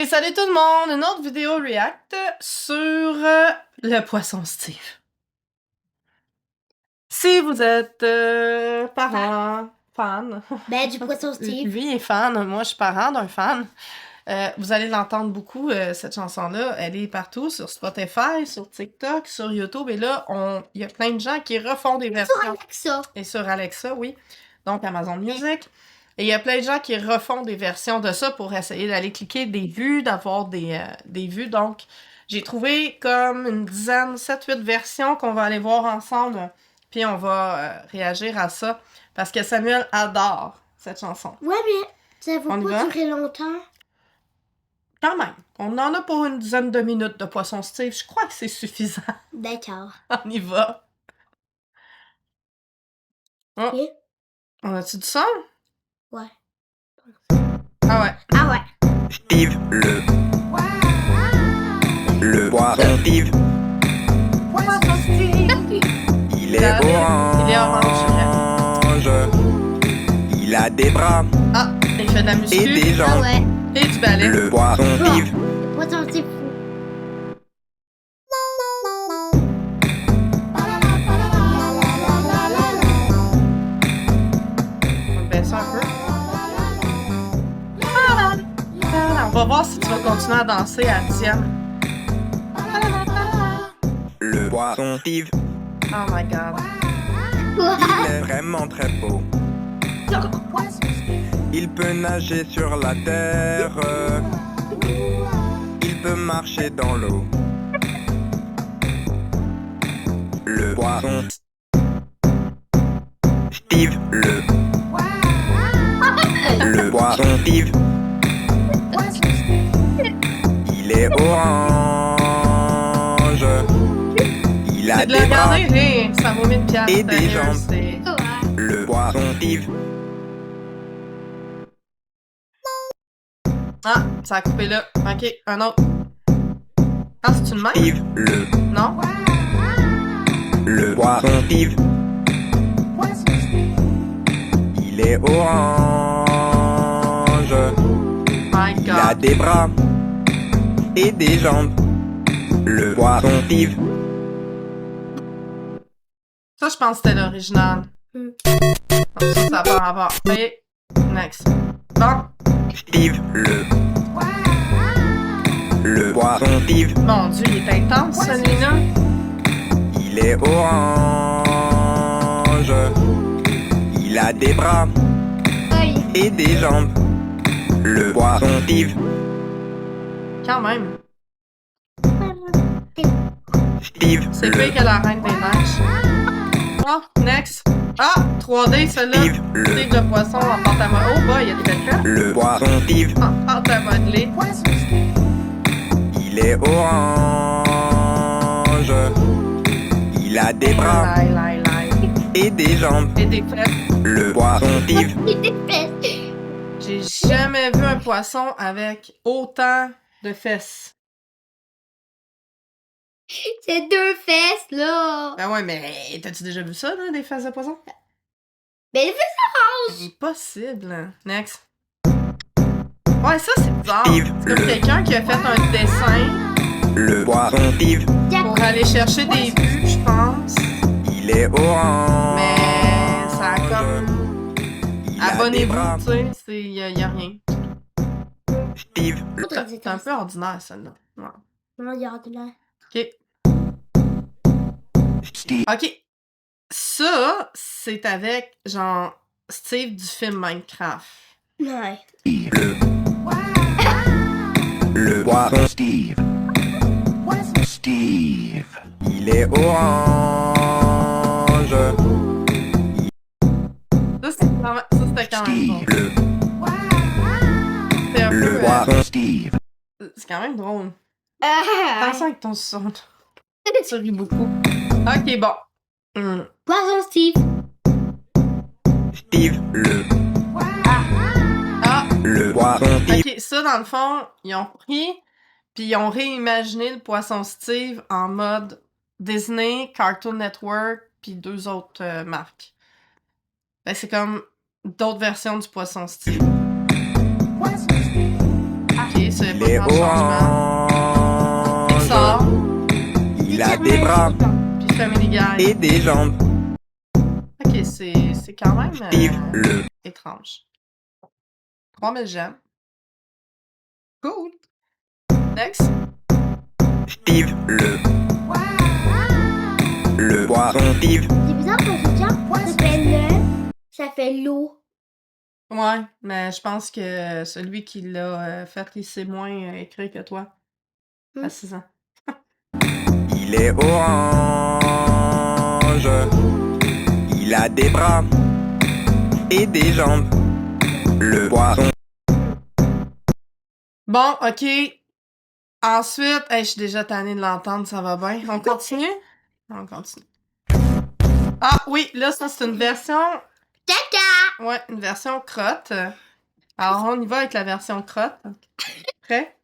Et salut tout le monde! Une autre vidéo react sur le poisson Steve. Si vous êtes parent, fan, Ben, du poisson Steve. lui est fan, moi je suis parent d'un fan, vous allez l'entendre beaucoup, cette chanson-là. Elle est partout, sur Spotify, sur TikTok, sur YouTube. Et là, il y a plein de gens qui refont des versions. Sur Alexa. Et sur Alexa, oui. Donc Amazon Music. Et il y a plein de gens qui refont des versions de ça pour essayer d'aller cliquer des vues, d'avoir des vues. Donc, j'ai trouvé comme une dizaine, 7-8 versions qu'on va aller voir ensemble. Puis on va réagir à ça. Parce que Samuel adore cette chanson. Ouais, mais ça va On y pas va? durer longtemps. Quand même. On en a pour une dizaine de minutes de poisson Steve. Je crois que c'est suffisant. D'accord. On y va. Oh. Ok. On a-tu du son? Ouais. Ah ouais. Ah ouais. Steve, le poisson Steve, Poisson Steve! il est orange. Il est orange. Il a des bras Ah, il fait de la muscu. et des Ah jambes. ouais. Et du ballet. Le poisson Steve, Le poisson Steve. On baisse un peu. On va voir si tu vas continuer à danser à la dixième. le poisson Steve, Oh my god. il est vraiment très beau. Il peut nager sur la terre, il peut marcher dans l'eau. Le poisson Steve, le poisson Steve, il est orange. Il a C'est de le des bras, regarder, hey, ça vaut 1000 piastres. Et des sérieux, jambes. c'est- le poisson Steve, Ah, ça a coupé là. Ok, un autre. Ah, c'est une main? Steve, Non? le poisson Steve, il est orange. My Il a god. des bras et des jambes. Le poisson Steve, Ça, je pense que c'était l'original. Hmm. Donc, ça n'a pas rapport. Ok, next. Bon, Steve, le poisson Steve, mon dieu, il est intense, celui-là. il est orange. Il a des bras Aïe. et des jambes. Le poisson Steve, Quand même. Steve, C'est pire que la Reine des Neiges. Oh, next. Ah, 3D, celle-là. Steve, Steve de poisson en pâte à modeler. Oh boy, il y a des quelqu'un. le poisson Steve, En pâte à modeler. il est orange. Il a des bras Lai, lai, lai. et des jambes. Et des fesses. Le poisson Steve, J'ai jamais vu un poisson avec autant de fesses. C'est deux fesses, là. Ben ouais, mais t'as-tu déjà vu ça, là, des fesses de poisson? Mais les fesses. Impossible. Next. Ouais, ça, c'est bizarre. Steve, C'est comme quelqu'un qui a fait un dessin le poisson Steve, pour aller chercher des vues, je pense. il est orange. Mais ça a comme... Il a des Abonnez-vous, bras. tu sais, y a rien. Steve, C'est un peu ordinaire, celle-là. Ouais. Non, il y a de là. OK. OK. Ça, c'est avec, genre, Steve du film Minecraft. Ouais. le poisson Steve. Steve. il est orange. Ça, c'était quand même drôle. C'est un Le peu... poisson Steve. c'est quand même drôle. Ah. Attention avec ton son. Tu ris beaucoup. OK, bon. Poisson Steve. Steve, Ah, le poisson Steve, OK, ça, dans le fond, ils ont pris, puis ils ont réimaginé le poisson Steve en mode Disney, Cartoon Network, puis 2 autres marques. Ben, c'est comme d'autres versions du poisson Steve. OK, c'est Il pas est grand changement. Il orange. sort, Il a des bras puis Family Guy. et des jambes. Ok, c'est quand même Steve le étrange. 3000 gemmes. Cool. Next. Steve le poisson Steve. C'est bizarre parce que quand ça fait le, ça fait l'eau. Ouais, mais je pense que celui qui l'a fait, il sait moins écrit que toi. À 6 ans. Il est orange. Il a des bras et des jambes. Le poisson. Bon, ok. Ensuite, hey, je suis déjà tannée de l'entendre, ça va bien. On continue? On continue. Ah oui, là, ça, c'est une version... Caca! Ouais, une version crotte. Alors, on y va avec la version crotte. Prêt?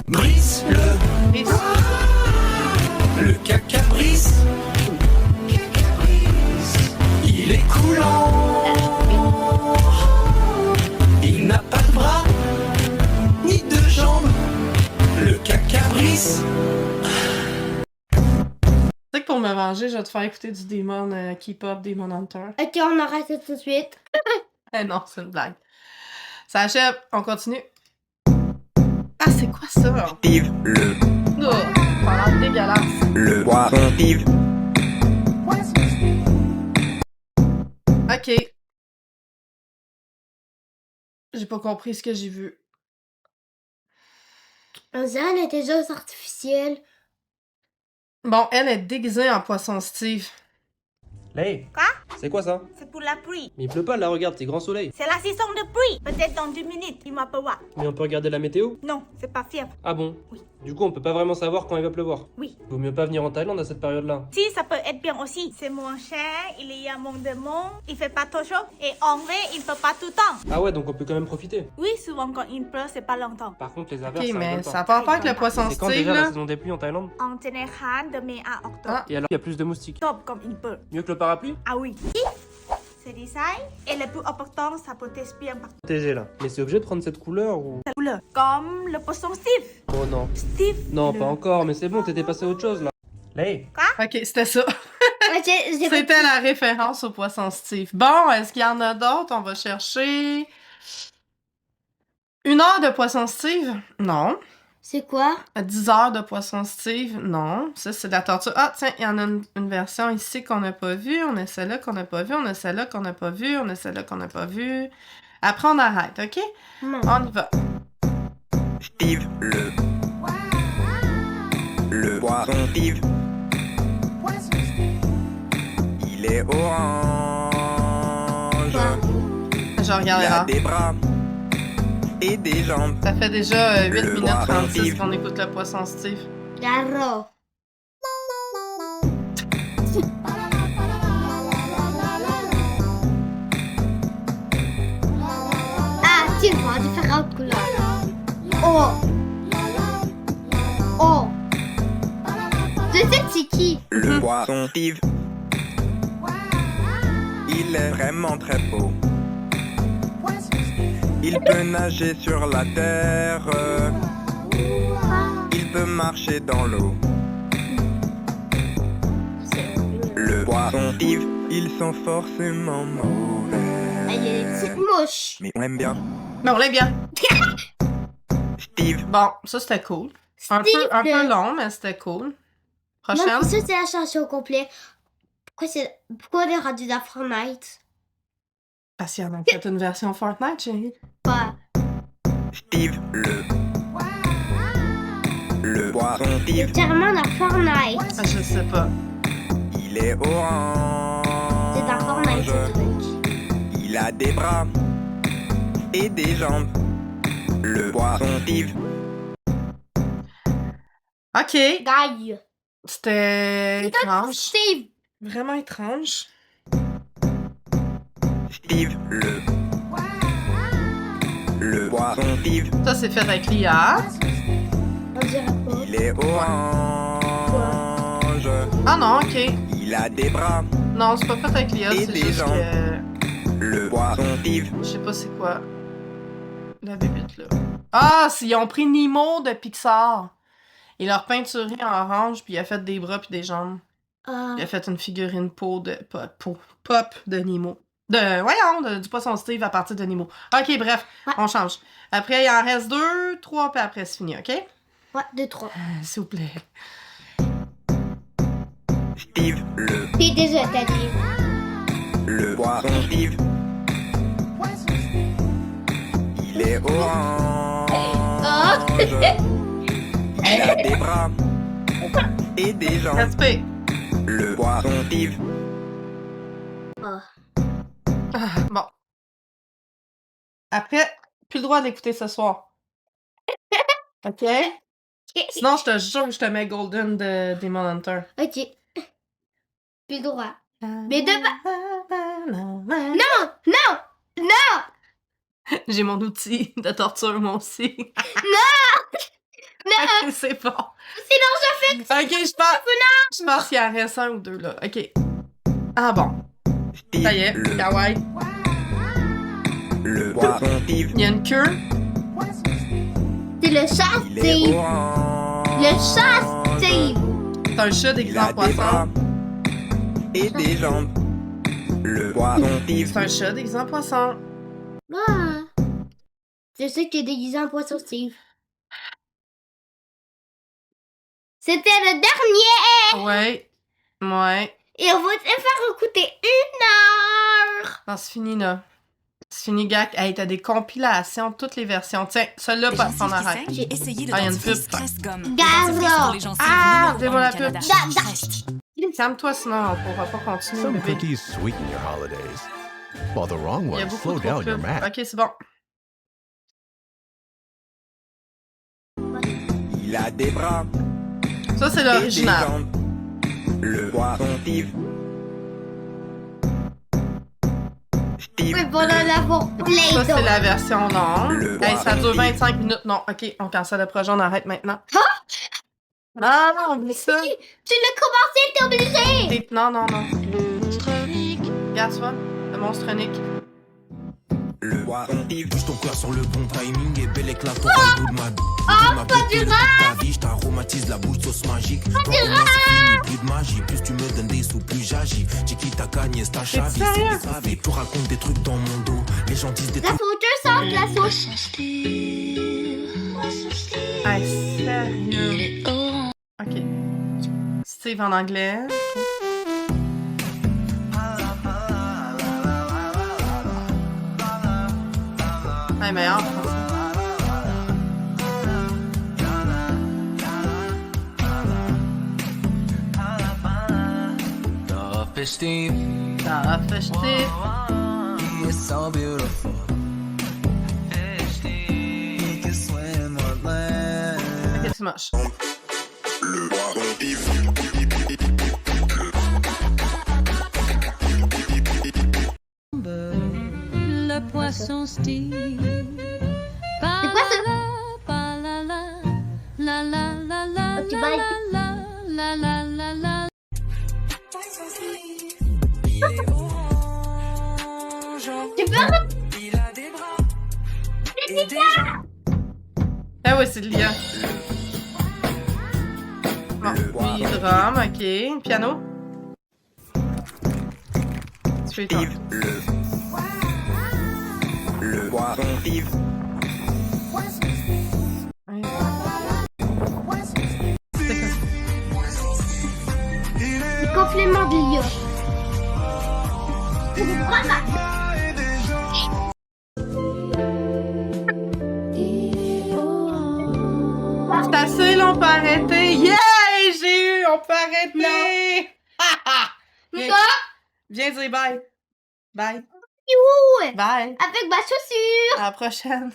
Brice Et... le caca brise. Il est coulant. Il n'a pas de bras ni de jambes. Le caca brise. Tu sais que pour me venger, je vais te faire écouter du Demon K-pop, Demon Hunter. Ok, on arrête ça tout de suite. Eh non, c'est une blague. Ça achève, on continue. Ah, c'est quoi ça? Steve Oh, ça a l'air dégueulasse. le poisson Steve. Ok. J'ai pas compris ce que j'ai vu. On dirait l'intelligence artificielle. Bon, elle est déguisée en poisson Steve. Hey! Quoi? C'est quoi ça? C'est pour la pluie. Mais il pleut pas là, regarde, c'est grand soleil. C'est la saison de pluie. Peut-être dans 2 minutes, il va pleuvoir. Mais on peut regarder la météo? Non, c'est pas fiable. Ah bon? Oui. Du coup, on peut pas vraiment savoir quand il va pleuvoir. Oui. Vaut mieux pas venir en Thaïlande à cette période-là. Si, ça peut être bien aussi. C'est moins cher, il y a moins de monde, il fait pas trop chaud. Et en vrai, il peut pas tout le temps. Ah ouais, donc on peut quand même profiter. Oui, souvent quand il pleut, c'est pas longtemps. Par contre, les Ok, averses, ça mais rigole ça pas. n'a pas rapport avec le poisson C'est quand Steve, déjà la là? saison des pluies en Thaïlande? En général, de mai à octobre. Ah. Et alors, il y a plus de moustiques. Octobre comme il peut. Mieux que le parapluie? Ah oui. C'est design. Et le plus important, ça protège bien par Protégé là. Mais c'est obligé de prendre cette couleur ou... la couleur. Comme le poisson Steve. Oh non. Steve. Non, le- pas encore, mais c'est bon, t'étais passé à autre chose là. Hey! Ok, c'était ça. Ok, j'ai pas- C'était la référence au poisson Steve. Bon, est-ce qu'il y en a d'autres? On va chercher... 1 heure de poisson Steve? Non. C'est quoi? 10 heures de poisson Steve? Non. Ça, c'est de la torture. Ah, tiens, il y en a une version ici qu'on n'a pas vue. On a celle-là qu'on n'a pas vue. On a celle-là qu'on n'a pas vue. On a celle-là qu'on n'a pas vue. Après, on arrête, OK? Non. On y va. Steve le poisson Steve. Il est orange. Je Il regarde a là. des bras et des jambes. Ça fait déjà 8 Le minutes poisson 36 Steve. qu'on écoute le poisson Steve. Garo. Ah, tu vois, différentes couleurs. Oh. Oh. Je sais que c'est qui. Le poisson Steve. Il est vraiment très beau. Il peut nager sur la terre. Il peut marcher dans l'eau. Le poisson Steve, ils sont forcément mauvais. Ah, il y a des petites mouches. Mais on aime bien. Mais on l'aime bien. Steve, Bon, ça, c'était cool. Un peu long, mais c'était cool. Non, Prochaine. pour ça, c'est la chanson au complet. Pourquoi on est rendu dans Fortnite? Parce qu'il y en a fait une version Fortnite, chérie. Quoi? Steve, le poisson C'est Steve, carrément dans Fortnite. Ah, je sais pas. il est orange. C'est dans Fortnite, ce truc. Il a des bras et des jambes. Le poisson Steve, OK. Gaille. C'était étrange. Steve. Vraiment étrange. Steve, le poisson Steve, Ça, c'est fait avec l'IA. On dirait pas. il est orange. Ah non, OK. Il a des bras. Non, c'est pas fait avec l'IA, Et c'est des juste jambes. que... Le poisson Steve, Je sais pas c'est quoi. La bébite, là. Ah, ils ont pris Nemo de Pixar. Il l'a repeinturé en orange, puis il a fait des bras puis des jambes. Ah. Il a fait une figurine pop de Nemo. Du poisson Steve à partir de Nemo. Ok, bref, Ouais. on change. Après, il en reste 2, 3, puis après, c'est fini, ok? Ouais, 2, 3. S'il vous plaît. Steve, Puis déjà, t'as dit. le poisson Steve. Il est orange. Oh! Il a des bras et des jambes. Respect. Le poisson Steve. Oh. Ah, bon. Après, plus le droit d'écouter ce soir. Ok? Sinon, je te jure que je te mets Golden de Demon Hunter. Ok. Plus droit. Mais non! Non! Non! J'ai mon outil de torture, moi aussi. Non! Ok, c'est bon. Sinon, je fais... Ok, je pense qu'il en reste un ou deux, là. Ok. Ah bon. Steve, Ça y est, kawaii. le poisson Steve. Il y a une queue. C'est le chat, Il est Steve. orange. Le chat, Steve. C'est un chat Il déguisé a en des poisson. bras et des jambes. Le poisson Steve. C'est un chat déguisé en poisson. Ah. C'est ça qui est déguisé en poisson, Steve. C'était le dernier. Ouais. Ouais. Et on va te faire écouter 1 heure. Non, c'est fini, là. C'est fini, gag. Hey, t'as des compilations de toutes les versions. Tiens, celle-là, pas qu'on arrête. Essayez le Ah, il y a une dentifrice pub. Crest Gomme. Gaza. Le dentifrice pour les gencives Ah, numéro dis-moi 1 la au Canada. pub. Crest. Calme-toi, sinon on pourra pas continuer, Some bébé. cookies sweeten your holidays, while the wrong Il y a ones beaucoup slow trop down de your pubs. math. Ok, c'est bon. Il a des bras Ça, c'est et des l'original. jambes. Le poisson Steve. Steve, Oui, bon, on en avoir plein Ça, c'est d'autres. la version non. Le Hey, ça dure Warren 25 minutes. Non, ok, on cancelle le projet, on arrête maintenant. Non, non, oublie ça. Tu l'as commencé, t'es obligé. Non, non, non. Regarde ça, le monstronique. le poisson Steve. Bouge ton cœur sur le bon timing et bel éclat, t'auras le goût de ma vie. pas du ta vie, je t'aromatise la bouche sauce magique. Pas du plus de magie, plus tu me donnes des sous, plus j'agis. J'ai qui t'a gagné, c'est ta chavie, sérieux? c'est gravé. Tu racontes des trucs dans mon dos, les gens disent des La trucs. fauteuse sort de la sauce. Hey, sérieux. Ok. Steve en anglais. Hey, meilleur. Fish Steve, Ça a fait jeter. he is so beautiful. Fish Steve, he can swim or land. Ok, c'est moche. Le poisson Steve. Le poisson Steve. C'est quoi ça? Pa la la la la la la Tu bailles. la la la la la. Tu peux? Il a des bras et des jambes. Ah oui, c'est le lien. Bon, Le poisson puis drum, ok. Piano. Tu fais toi. Steve. Le poisson Steve. Ouais. C'est quoi? Le complément de lion. Voilà. C'est assez, là, on peut arrêter. Yeah! J'ai eu! On peut arrêter! Ha, ha! Viens, Non. viens dire bye. Bye. Youhou. Bye. Avec ma chaussure. À la prochaine.